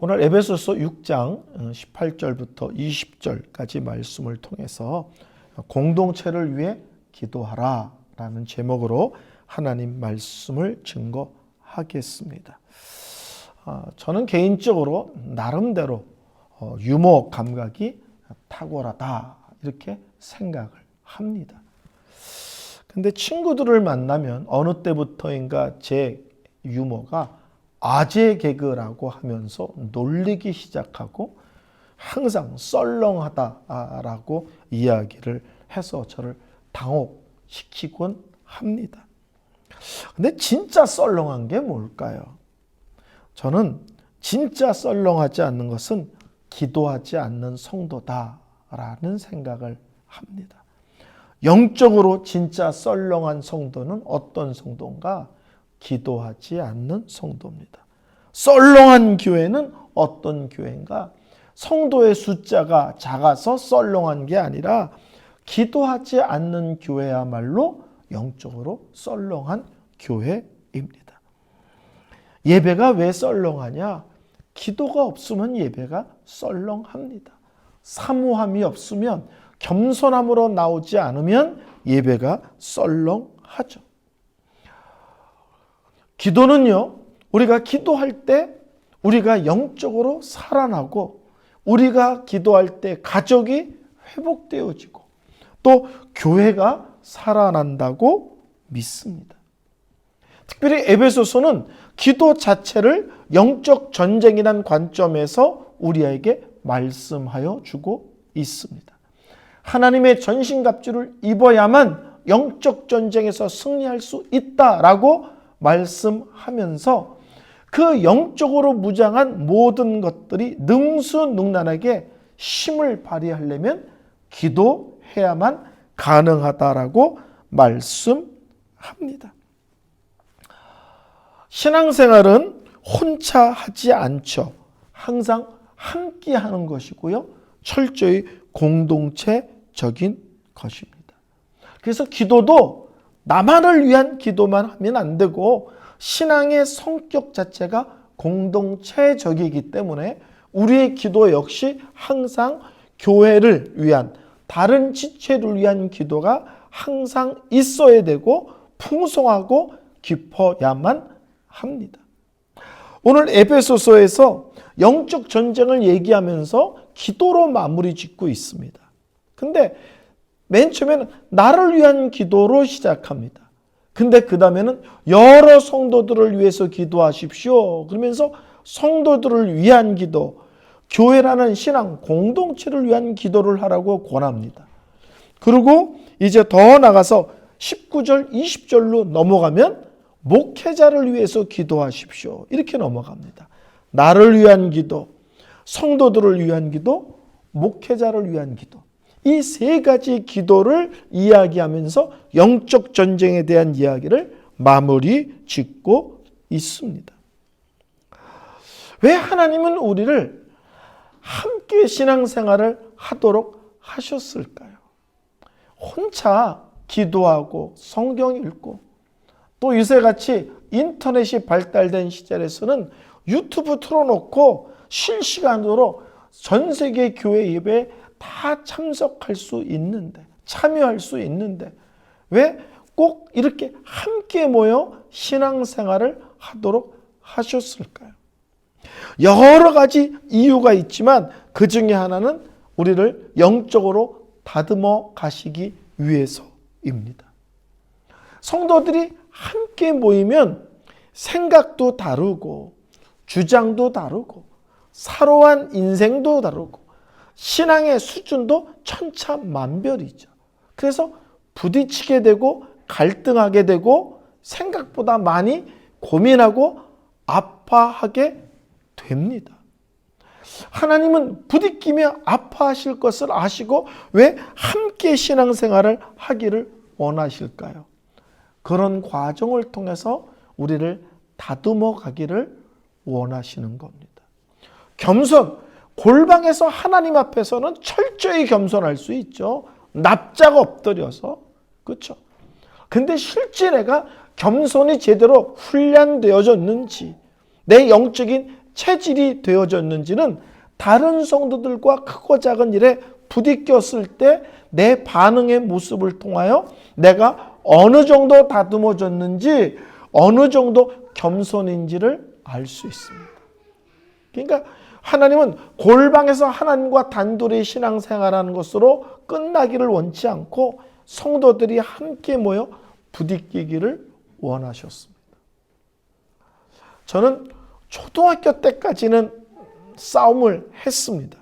오늘 에베소서 6장 18절부터 20절까지 말씀을 통해서 공동체를 위해 기도하라 라는 제목으로 하나님 말씀을 증거하겠습니다. 저는 개인적으로 나름대로 유머 감각이 탁월하다 이렇게 생각을 합니다. 근데 친구들을 만나면 어느 때부터인가 제 유머가 아재 개그라고 하면서 놀리기 시작하고 항상 썰렁하다라고 이야기를 해서 저를 당혹시키곤 합니다. 근데 진짜 썰렁한 게 뭘까요? 저는 진짜 썰렁하지 않는 것은 기도하지 않는 성도다라는 생각을 합니다. 영적으로 진짜 썰렁한 성도는 어떤 성도인가? 기도하지 않는 성도입니다. 썰렁한 교회는 어떤 교회인가? 성도의 숫자가 작아서 썰렁한 게 아니라 기도하지 않는 교회야말로 영적으로 썰렁한 교회입니다. 예배가 왜 썰렁하냐? 기도가 없으면 예배가 썰렁합니다. 사모함이 없으면, 겸손함으로 나오지 않으면 예배가 썰렁하죠. 기도는요, 우리가 기도할 때 우리가 영적으로 살아나고, 우리가 기도할 때 가족이 회복되어지고, 또 교회가 살아난다고 믿습니다. 특별히 에베소서는 기도 자체를 영적 전쟁이라는 관점에서 우리에게 말씀하여 주고 있습니다. 하나님의 전신갑주를 입어야만 영적 전쟁에서 승리할 수 있다라고 말씀하면서 그 영적으로 무장한 모든 것들이 능수능란하게 힘을 발휘하려면 기도해야만 가능하다라고 말씀합니다. 신앙생활은 혼자 하지 않죠. 항상 함께 하는 것이고요. 철저히 공동체적인 것입니다. 그래서 기도도 나만을 위한 기도만 하면 안 되고, 신앙의 성격 자체가 공동체적이기 때문에 우리의 기도 역시 항상 교회를 위한, 다른 지체를 위한 기도가 항상 있어야 되고 풍성하고 깊어야만 합니다. 오늘 에베소서에서 영적 전쟁을 얘기하면서 기도로 마무리 짓고 있습니다. 근데 맨 처음에는 나를 위한 기도로 시작합니다. 근데 그 다음에는 여러 성도들을 위해서 기도하십시오. 그러면서 성도들을 위한 기도, 교회라는 신앙 공동체를 위한 기도를 하라고 권합니다. 그리고 이제 더 나가서 19절, 20절로 넘어가면 목회자를 위해서 기도하십시오. 이렇게 넘어갑니다. 나를 위한 기도, 성도들을 위한 기도, 목회자를 위한 기도. 이 세 가지 기도를 이야기하면서 영적 전쟁에 대한 이야기를 마무리 짓고 있습니다. 왜 하나님은 우리를 함께 신앙생활을 하도록 하셨을까요? 혼자 기도하고 성경 읽고, 또 요새같이 인터넷이 발달된 시절에서는 유튜브 틀어놓고 실시간으로 전 세계 교회 예배에 다 참석할 수 있는데, 참여할 수 있는데 왜 꼭 이렇게 함께 모여 신앙생활을 하도록 하셨을까요? 여러 가지 이유가 있지만 그 중에 하나는 우리를 영적으로 다듬어 가시기 위해서입니다. 성도들이 함께 모이면 생각도 다르고 주장도 다르고 사로한 인생도 다르고 신앙의 수준도 천차만별이죠. 그래서 부딪히게 되고 갈등하게 되고 생각보다 많이 고민하고 아파하게 됩니다. 하나님은 부딪히며 아파하실 것을 아시고 왜 함께 신앙생활을 하기를 원하실까요? 그런 과정을 통해서 우리를 다듬어 가기를 원하시는 겁니다. 겸손, 골방에서 하나님 앞에서는 철저히 겸손할 수 있죠. 납작 엎드려서. 그렇죠? 근데 실제 내가 겸손이 제대로 훈련되어졌는지, 내 영적인 체질이 되어졌는지는 다른 성도들과 크고 작은 일에 부딪혔을 때 내 반응의 모습을 통하여 내가 어느 정도 다듬어졌는지, 어느 정도 겸손인지를 알 수 있습니다. 그러니까 하나님은 골방에서 하나님과 단둘이 신앙생활하는 것으로 끝나기를 원치 않고 성도들이 함께 모여 부딪히기를 원하셨습니다. 저는 초등학교 때까지는 싸움을 했습니다.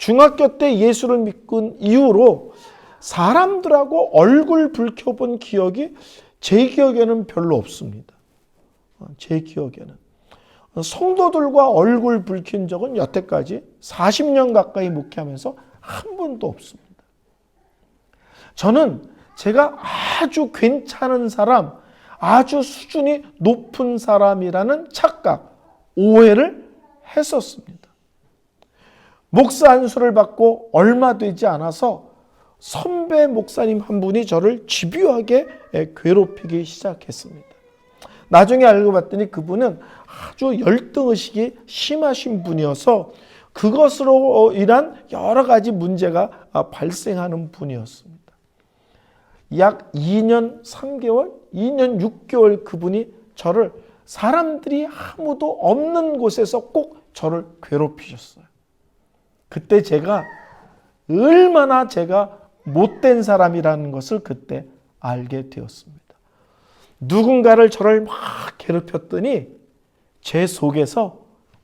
중학교 때 예수를 믿은 이후로 사람들하고 얼굴 붉혀본 기억이 제 기억에는 별로 없습니다. 제 기억에는. 성도들과 얼굴 붉힌 적은 여태까지 40년 가까이 목회하면서 한 번도 없습니다. 저는 제가 아주 괜찮은 사람, 아주 수준이 높은 사람이라는 착각, 오해를 했었습니다. 목사 안수를 받고 얼마 되지 않아서 선배 목사님 한 분이 저를 집요하게 괴롭히기 시작했습니다. 나중에 알고 봤더니 그분은 아주 열등의식이 심하신 분이어서 그것으로 인한 여러 가지 문제가 발생하는 분이었습니다. 약 2년 3개월, 2년 6개월 그분이 저를 사람들이 아무도 없는 곳에서 꼭 저를 괴롭히셨어요. 그때 제가 얼마나 제가 못된 사람이라는 것을 그때 알게 되었습니다. 누군가를 저를 막 괴롭혔더니 제 속에서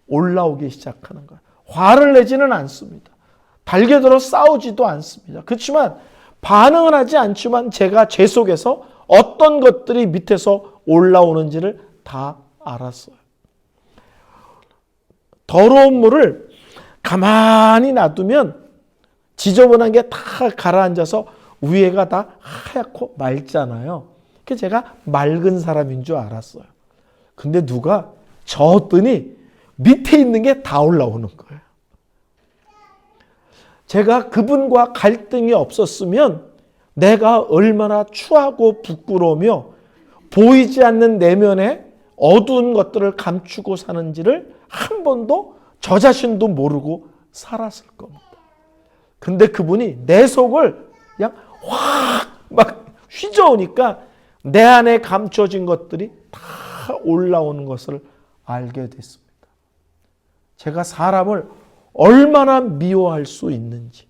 올라오기 시작하는 거예요. 화를 내지는 않습니다. 달겨들어 싸우지도 않습니다. 그렇지만 반응은 하지 않지만 제가 제 속에서 어떤 것들이 밑에서 올라오는지를 다 알았어요. 더러운 물을 가만히 놔두면 지저분한 게 다 가라앉아서 위에가 다 하얗고 맑잖아요. 그래서 제가 맑은 사람인 줄 알았어요. 근데 누가 저었더니 밑에 있는 게 다 올라오는 거예요. 제가 그분과 갈등이 없었으면 내가 얼마나 추하고 부끄러우며 보이지 않는 내면에 어두운 것들을 감추고 사는지를 한 번도 저 자신도 모르고 살았을 겁니다. 근데 그분이 내 속을 그냥 확 막 휘저으니까 내 안에 감춰진 것들이 다 올라오는 것을 알게 됐습니다. 제가 사람을 얼마나 미워할 수 있는지,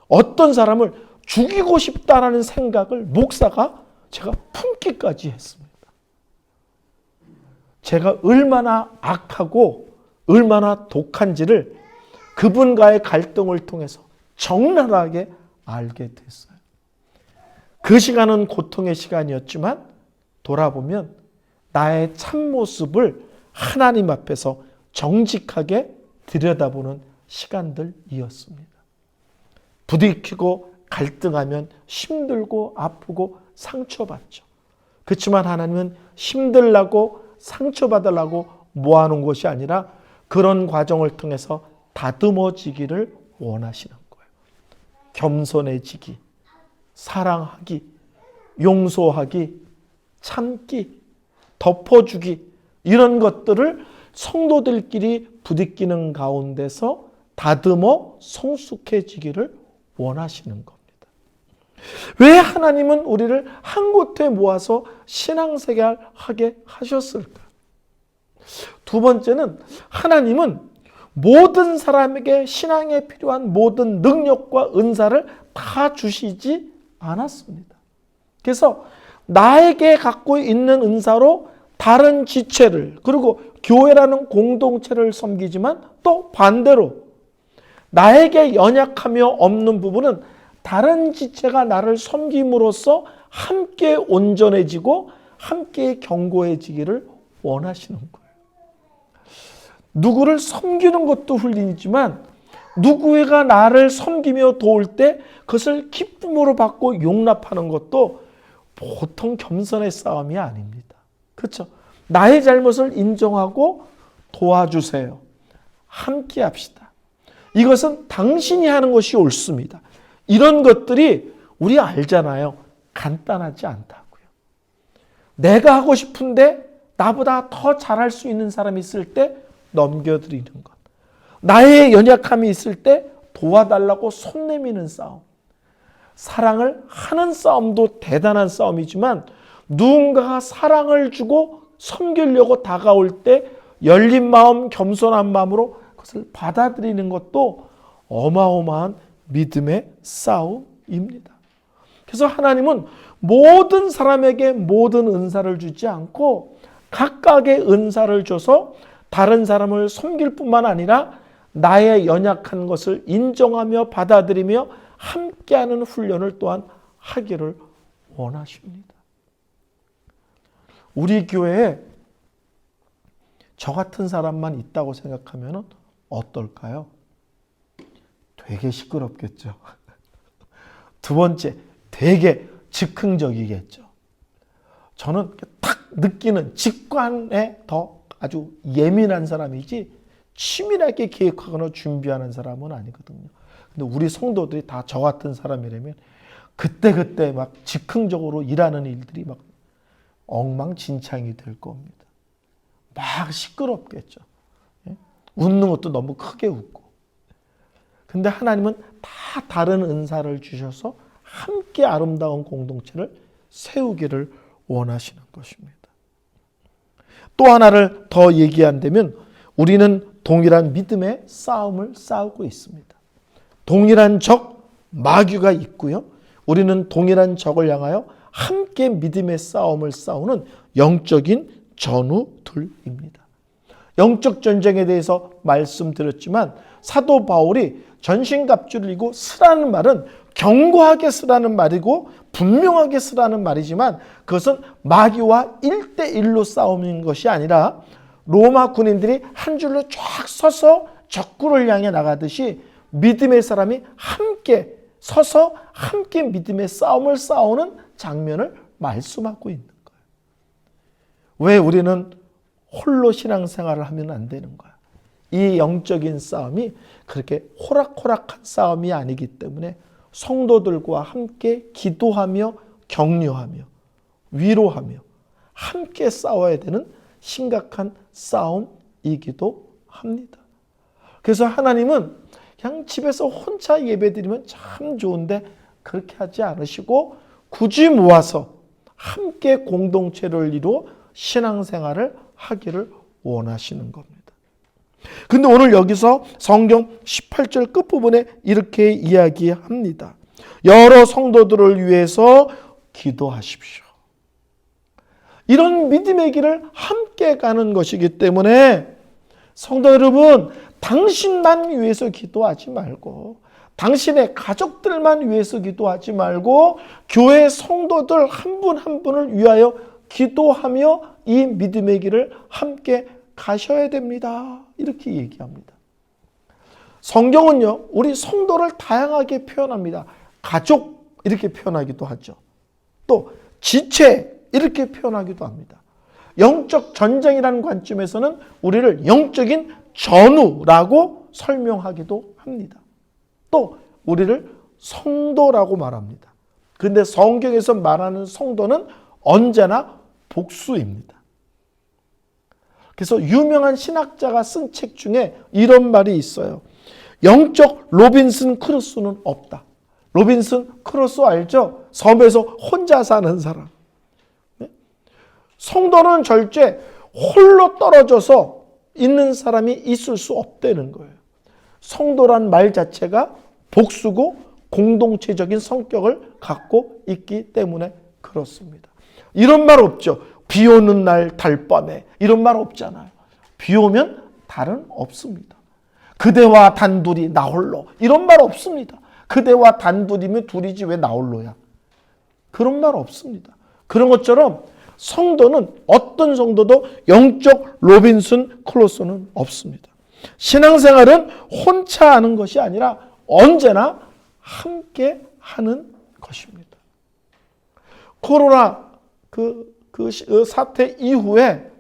어떤 사람을 죽이고 싶다라는 생각을 목사가 제가 품기까지 했습니다. 제가 얼마나 악하고 얼마나 독한지를 그분과의 갈등을 통해서 적나라하게 알게 됐어요. 그 시간은 고통의 시간이었지만 돌아보면 나의 참모습을 하나님 앞에서 정직하게 들여다보는 시간들이었습니다. 부딪히고 갈등하면 힘들고 아프고 상처받죠. 그렇지만 하나님은 힘들라고 상처받으려고 모아놓은 것이 아니라 그런 과정을 통해서 다듬어지기를 원하시는 거예요. 겸손해지기, 사랑하기, 용서하기, 참기, 덮어주기, 이런 것들을 성도들끼리 부딪히는 가운데서 다듬어 성숙해지기를 원하시는 겁니다. 왜 하나님은 우리를 한 곳에 모아서 신앙생활하게 하셨을까? 두 번째는 하나님은 모든 사람에게 신앙에 필요한 모든 능력과 은사를 다 주시지 않았습니다. 그래서 나에게 갖고 있는 은사로 다른 지체를, 그리고 교회라는 공동체를 섬기지만 또 반대로 나에게 연약하며 없는 부분은 다른 지체가 나를 섬김으로써 함께 온전해지고 함께 견고해지기를 원하시는 거예요. 누구를 섬기는 것도 훈련이지만 누구가 나를 섬기며 도울 때 그것을 기쁨으로 받고 용납하는 것도 보통 겸손의 싸움이 아닙니다. 그렇죠? 나의 잘못을 인정하고 도와주세요. 함께 합시다. 이것은 당신이 하는 것이 옳습니다. 이런 것들이 우리 알잖아요. 간단하지 않다고요. 내가 하고 싶은데 나보다 더 잘할 수 있는 사람이 있을 때 넘겨드리는 것. 나의 연약함이 있을 때 도와달라고 손 내미는 싸움. 사랑을 하는 싸움도 대단한 싸움이지만 누군가가 사랑을 주고 섬기려고 다가올 때 열린 마음, 겸손한 마음으로 그것을 받아들이는 것도 어마어마한 믿음의 싸움입니다. 그래서 하나님은 모든 사람에게 모든 은사를 주지 않고 각각의 은사를 줘서 다른 사람을 섬길 뿐만 아니라 나의 연약한 것을 인정하며 받아들이며 함께하는 훈련을 또한 하기를 원하십니다. 우리 교회에 저 같은 사람만 있다고 생각하면 어떨까요? 되게 시끄럽겠죠. 두 번째, 되게 즉흥적이겠죠. 저는 딱 느끼는 직관에 더 아주 예민한 사람이지 치밀하게 계획하거나 준비하는 사람은 아니거든요. 근데 우리 성도들이 다 저 같은 사람이라면 그때그때 막 즉흥적으로 일하는 일들이 막 엉망진창이 될 겁니다. 막 시끄럽겠죠. 웃는 것도 너무 크게 웃고. 근데 하나님은 다 다른 은사를 주셔서 함께 아름다운 공동체를 세우기를 원하시는 것입니다. 또 하나를 더 얘기한다면 우리는 동일한 믿음의 싸움을 싸우고 있습니다. 동일한 적, 마귀가 있고요. 우리는 동일한 적을 향하여 함께 믿음의 싸움을 싸우는 영적인 전우들입니다. 영적 전쟁에 대해서 말씀드렸지만 사도 바울이 전신갑주를 입고 쓰라는 말은 견고하게 쓰라는 말이고 분명하게 쓰라는 말이지만 그것은 마귀와 1대1로 싸우는 것이 아니라 로마 군인들이 한 줄로 쫙 서서 적군을 향해 나가듯이 믿음의 사람이 함께 서서 함께 믿음의 싸움을 싸우는 장면을 말씀하고 있는 거예요. 왜 우리는 홀로 신앙생활을 하면 안 되는 거야? 이 영적인 싸움이 그렇게 호락호락한 싸움이 아니기 때문에 성도들과 함께 기도하며 격려하며 위로하며 함께 싸워야 되는 심각한 싸움이기도 합니다. 그래서 하나님은 그냥 집에서 혼자 예배드리면 참 좋은데 그렇게 하지 않으시고 굳이 모아서 함께 공동체를 이루어 신앙생활을 하기를 원하시는 겁니다. 근데 오늘 여기서 성경 18절 끝부분에 이렇게 이야기합니다. 여러 성도들을 위해서 기도하십시오. 이런 믿음의 길을 함께 가는 것이기 때문에 성도 여러분, 당신만 위해서 기도하지 말고 당신의 가족들만 위해서 기도하지 말고 교회 성도들 한 분 한 분을 위하여 기도하며 이 믿음의 길을 함께 가셔야 됩니다. 이렇게 얘기합니다. 성경은요, 우리 성도를 다양하게 표현합니다. 가족 이렇게 표현하기도 하죠. 또 지체 이렇게 표현하기도 합니다. 영적 전쟁이라는 관점에서는 우리를 영적인 전우라고 설명하기도 합니다. 또 우리를 성도라고 말합니다. 그런데 성경에서 말하는 성도는 언제나 복수입니다. 그래서 유명한 신학자가 쓴 책 중에 이런 말이 있어요. 영적 로빈슨 크루소는 없다. 로빈슨 크루소 알죠? 섬에서 혼자 사는 사람. 성도는 절대 홀로 떨어져서 있는 사람이 있을 수 없다는 거예요. 성도란 말 자체가 복수고 공동체적인 성격을 갖고 있기 때문에 그렇습니다. 이런 말 없죠. 비 오는 날 달밤에 이런 말 없잖아요. 비 오면 달은 없습니다. 그대와 단둘이 나 홀로 이런 말 없습니다. 그대와 단둘이면 둘이지 왜 나 홀로야. 그런 말 없습니다. 그런 것처럼 성도는 어떤 성도도 영적 로빈슨 크루소는 없습니다. 신앙생활은 혼자 하는 것이 아니라 언제나 함께 하는 것입니다. 코로나 그 사태 이후에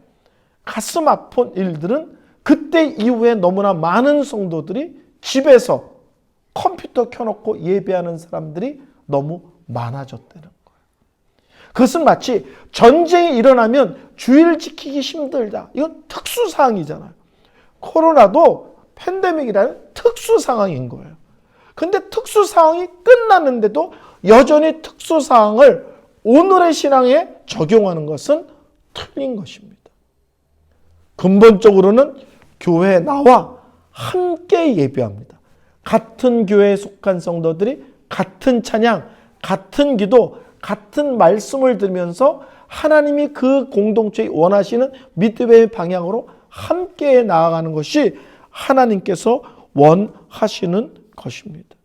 가슴 아픈 일들은 그때 이후에 너무나 많은 성도들이 집에서 컴퓨터 켜놓고 예배하는 사람들이 너무 많아졌다는 거예요. 그것은 마치 전쟁이 일어나면 주의를 지키기 힘들다. 이건 특수사항이잖아요. 코로나도 팬데믹이라는 특수 상황인 거예요. 근데 특수 상황이 끝났는데도 여전히 특수 상황을 오늘의 신앙에 적용하는 것은 틀린 것입니다. 근본적으로는 교회에 나와 함께 예배합니다. 같은 교회에 속한 성도들이 같은 찬양, 같은 기도, 같은 말씀을 들으면서 하나님이 그 공동체에 원하시는 믿음의 방향으로 함께 나아가는 것이 하나님께서 원하시는 것입니다.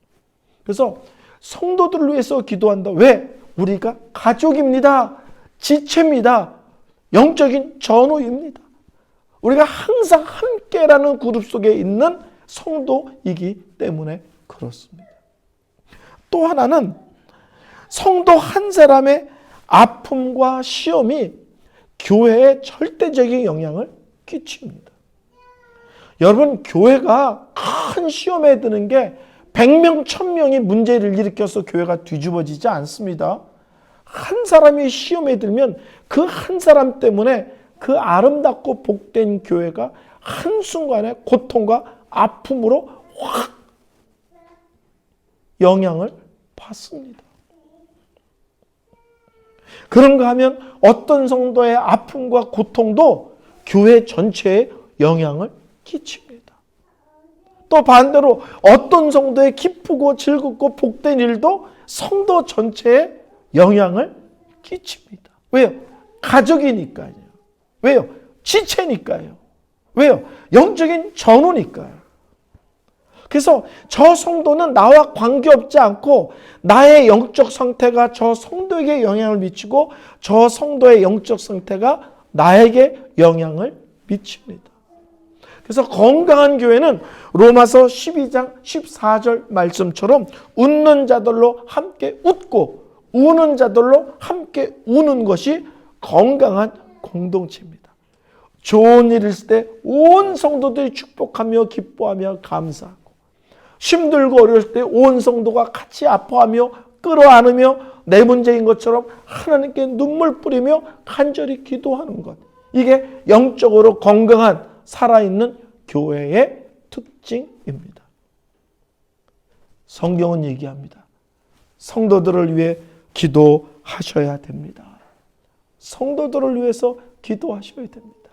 그래서 성도들을 위해서 기도한다. 왜? 우리가 가족입니다. 지체입니다. 영적인 전우입니다. 우리가 항상 함께라는 그룹 속에 있는 성도이기 때문에 그렇습니다. 또 하나는 성도 한 사람의 아픔과 시험이 교회에 절대적인 영향을 끼칩니다. 여러분, 교회가 큰 시험에 드는 게 100명, 1000명이 문제를 일으켜서 교회가 뒤집어지지 않습니다. 한 사람이 시험에 들면 그 한 사람 때문에 그 아름답고 복된 교회가 한순간에 고통과 아픔으로 확 영향을 받습니다. 그런가 하면 어떤 성도의 아픔과 고통도 교회 전체에 영향을 끼칩니다. 또 반대로 어떤 성도의 기쁘고 즐겁고 복된 일도 성도 전체에 영향을 끼칩니다. 왜요? 가족이니까요. 왜요? 지체니까요. 왜요? 영적인 전우니까요. 그래서 저 성도는 나와 관계없지 않고 나의 영적 상태가 저 성도에게 영향을 미치고 저 성도의 영적 상태가 나에게 영향을 미칩니다. 그래서 건강한 교회는 로마서 12장 14절 말씀처럼 웃는 자들로 함께 웃고 우는 자들로 함께 우는 것이 건강한 공동체입니다. 좋은 일 있을 때 온 성도들이 축복하며 기뻐하며 감사하고 힘들고 어려울 때 온 성도가 같이 아파하며 끌어안으며 내 문제인 것처럼 하나님께 눈물 뿌리며 간절히 기도하는 것. 이게 영적으로 건강한 살아있는 교회의 특징입니다. 성경은 얘기합니다. 성도들을 위해 기도하셔야 됩니다. 성도들을 위해서 기도하셔야 됩니다.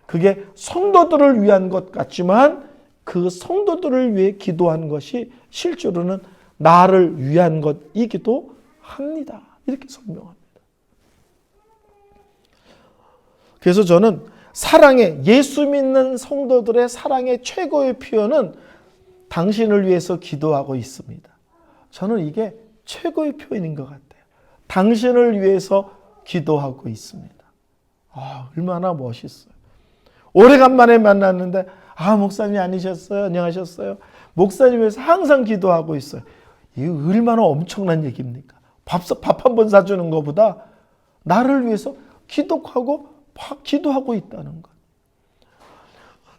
그게 성도들을 위한 것 같지만 그 성도들을 위해 기도하는 것이 실제로는 나를 위한 것이기도 합니다. 이렇게 설명합니다. 그래서 저는 사랑의 예수 믿는 성도들의 사랑의 최고의 표현은 당신을 위해서 기도하고 있습니다. 저는 이게 최고의 표현인 것 같아요. 당신을 위해서 기도하고 있습니다. 얼마나 멋있어요. 오래간만에 만났는데 목사님 아니셨어요? 안녕하셨어요? 목사님 위해서 항상 기도하고 있어요. 이게 얼마나 엄청난 얘기입니까? 밥 한 번 사주는 것보다 나를 위해서 기도하고 있다는 것.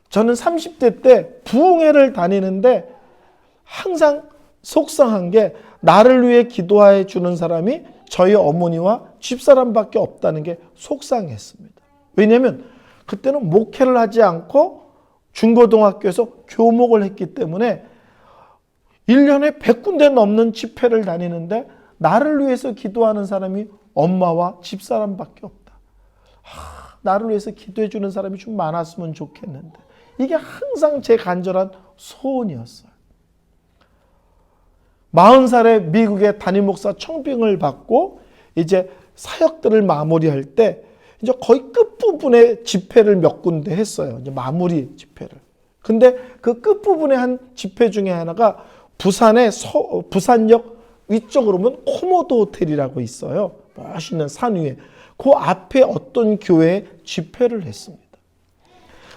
저는 30대 때 부흥회를 다니는데 항상 속상한 게 나를 위해 기도해 주는 사람이 저희 어머니와 집사람밖에 없다는 게 속상했습니다. 왜냐하면 그때는 목회를 하지 않고 중고등학교에서 교목을 했기 때문에 1년에 100군데 넘는 집회를 다니는데 나를 위해서 기도하는 사람이 엄마와 집사람밖에 없다. 나를 위해서 기도해 주는 사람이 좀 많았으면 좋겠는데 이게 항상 제 간절한 소원이었어요. 40살에 미국의 담임 목사 청빙을 받고 이제 사역들을 마무리할 때 이제 거의 끝부분에 집회를 몇 군데 했어요. 이제 마무리 집회를. 근데 그 끝부분에 한 집회 중에 하나가 부산역 위쪽으로 보면 코모도 호텔이라고 있어요. 멋있는 산 위에. 그 앞에 어떤 교회에 집회를 했습니다.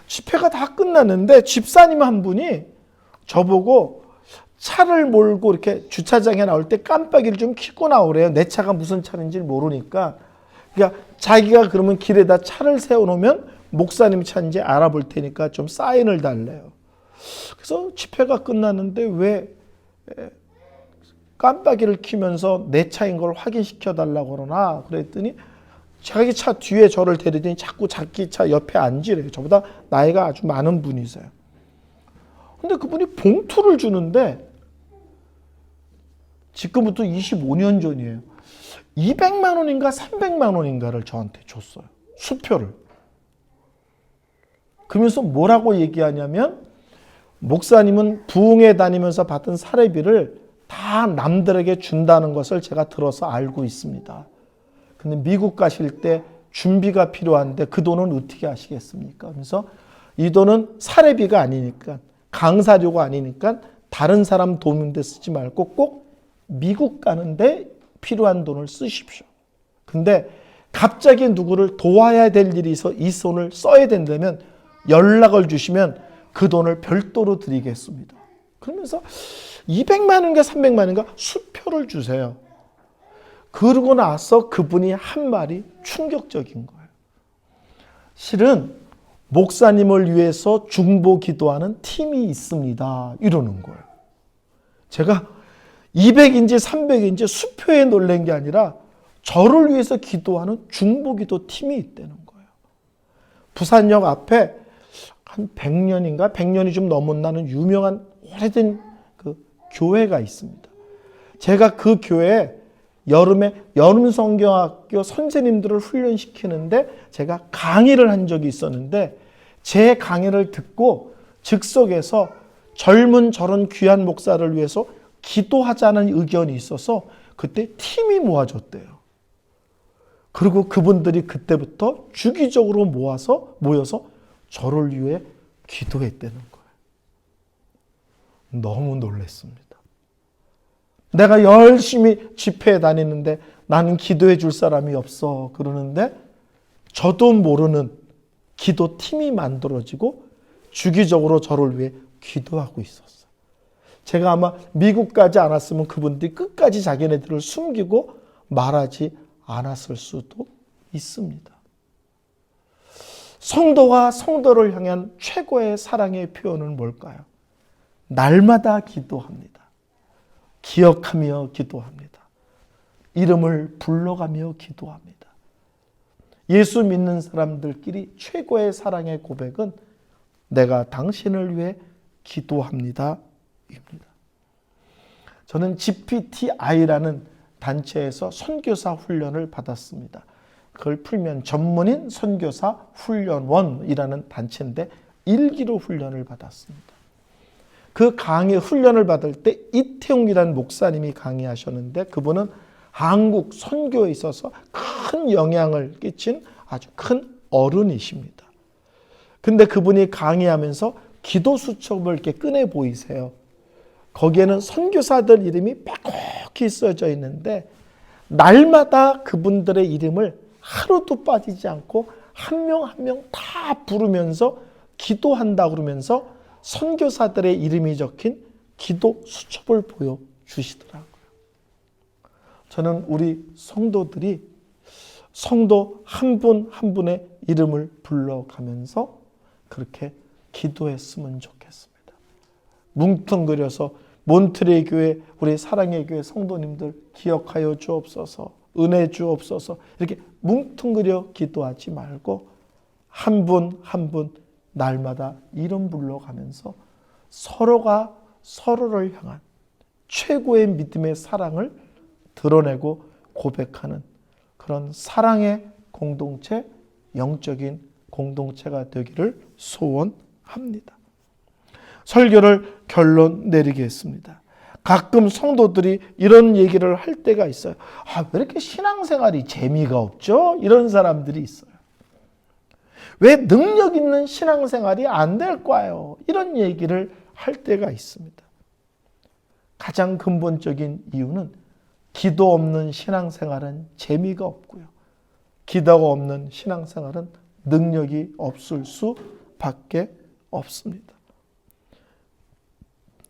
집회가 다 끝났는데 집사님 한 분이 저보고 차를 몰고 이렇게 주차장에 나올 때 깜빡이를 좀 켜고 나오래요. 내 차가 무슨 차인지 모르니까. 그러니까 자기가 그러면 길에다 차를 세워놓으면 목사님 차인지 알아볼 테니까 좀 사인을 달래요. 그래서 집회가 끝났는데 왜 깜빡이를 켜면서 내 차인 걸 확인시켜 달라고 그러나 그랬더니 자기 차 뒤에 저를 데리더니 자꾸 자기 차 옆에 앉으래요. 저보다 나이가 아주 많은 분이세요. 근데 그분이 봉투를 주는데 지금부터 25년 전이에요. 200만 원인가 300만 원인가를 저한테 줬어요. 수표를. 그러면서 뭐라고 얘기하냐면 목사님은 부흥회 다니면서 받은 사례비를 다 남들에게 준다는 것을 제가 들어서 알고 있습니다. 근데 미국 가실 때 준비가 필요한데 그 돈은 어떻게 하시겠습니까? 그래서 이 돈은 사례비가 아니니까 강사료가 아니니까 다른 사람 도우는 데 쓰지 말고 꼭 미국 가는데 필요한 돈을 쓰십시오. 근데 갑자기 누구를 도와야 될 일이 있어 이 돈을 써야 된다면 연락을 주시면 그 돈을 별도로 드리겠습니다. 그러면서 200만 원인가 300만 원인가 수표를 주세요. 그러고 나서 그분이 한 말이 충격적인 거예요. 실은 목사님을 위해서 중보 기도하는 팀이 있습니다. 이러는 거예요. 제가 200인지 300인지 수표에 놀란 게 아니라 저를 위해서 기도하는 중보 기도 팀이 있다는 거예요. 부산역 앞에 한 100년인가 100년이 좀 넘었나는 유명한 오래된 그 교회가 있습니다. 제가 그 교회에 여름에 여름성경학교 선생님들을 훈련시키는데 제가 강의를 한 적이 있었는데 제 강의를 듣고 즉석에서 젊은 저런 귀한 목사를 위해서 기도하자는 의견이 있어서 그때 팀이 모아졌대요. 그리고 그분들이 그때부터 주기적으로 모여서 저를 위해 기도했다는 거예요. 너무 놀랐습니다. 내가 열심히 집회에 다니는데 나는 기도해 줄 사람이 없어 그러는데 저도 모르는 기도팀이 만들어지고 주기적으로 저를 위해 기도하고 있었어요. 제가 아마 미국 가지 않았으면 그분들이 끝까지 자기네들을 숨기고 말하지 않았을 수도 있습니다. 성도와 성도를 향한 최고의 사랑의 표현은 뭘까요? 날마다 기도합니다. 기억하며 기도합니다. 이름을 불러가며 기도합니다. 예수 믿는 사람들끼리 최고의 사랑의 고백은 내가 당신을 위해 기도합니다. 입니다. 저는 GPTI라는 단체에서 선교사 훈련을 받았습니다. 그걸 풀면 전문인 선교사 훈련원이라는 단체인데 1기로 훈련을 받았습니다. 그 강의 훈련을 받을 때 이태웅이라는 목사님이 강의하셨는데 그분은 한국 선교에 있어서 큰 영향을 끼친 아주 큰 어른이십니다. 근데 그분이 강의하면서 기도 수첩을 이렇게 꺼내 보이세요. 거기에는 선교사들 이름이 빽빽히 써져 있는데 날마다 그분들의 이름을 하루도 빠지지 않고 한 명 한 명 다 부르면서 기도한다 그러면서 선교사들의 이름이 적힌 기도 수첩을 보여주시더라고요. 저는 우리 성도들이 성도 한 분 한 분의 이름을 불러가면서 그렇게 기도했으면 좋겠습니다. 뭉뚱그려서 몬트레 교회 우리 사랑의 교회 성도님들 기억하여 주옵소서, 은혜 주옵소서 이렇게 뭉뚱그려 기도하지 말고 한 분 한 분 날마다 이름 불러가면서 서로가 서로를 향한 최고의 믿음의 사랑을 드러내고 고백하는 그런 사랑의 공동체, 영적인 공동체가 되기를 소원합니다. 설교를 결론 내리겠습니다. 가끔 성도들이 이런 얘기를 할 때가 있어요. 왜 이렇게 신앙생활이 재미가 없죠? 이런 사람들이 있어요. 왜 능력 있는 신앙생활이 안 될까요? 이런 얘기를 할 때가 있습니다. 가장 근본적인 이유는 기도 없는 신앙생활은 재미가 없고요. 기도가 없는 신앙생활은 능력이 없을 수밖에 없습니다.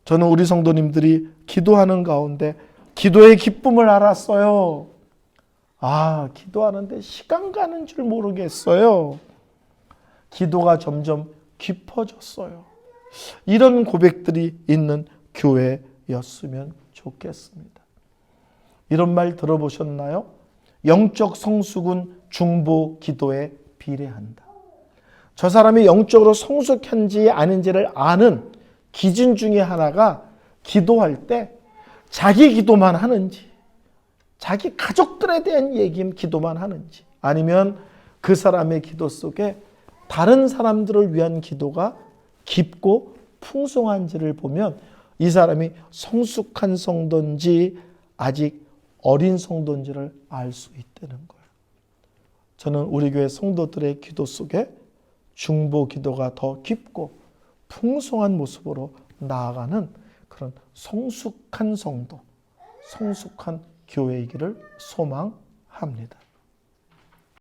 저는 우리 성도님들이 기도하는 가운데 기도의 기쁨을 알았어요. 기도하는데 시간 가는 줄 모르겠어요. 기도가 점점 깊어졌어요. 이런 고백들이 있는 교회였으면 좋겠습니다. 이런 말 들어보셨나요? 영적 성숙은 중보 기도에 비례한다. 저 사람이 영적으로 성숙한지 아닌지를 아는 기준 중에 하나가 기도할 때 자기 기도만 하는지, 자기 가족들에 대한 기도만 하는지, 아니면 그 사람의 기도 속에 다른 사람들을 위한 기도가 깊고 풍성한지를 보면 이 사람이 성숙한 성도인지 아직 어린 성도인지를 알 수 있다는 거예요. 저는 우리 교회 성도들의 기도 속에 중보 기도가 더 깊고 풍성한 모습으로 나아가는 그런 성숙한 성도, 성숙한 교회이기를 소망합니다.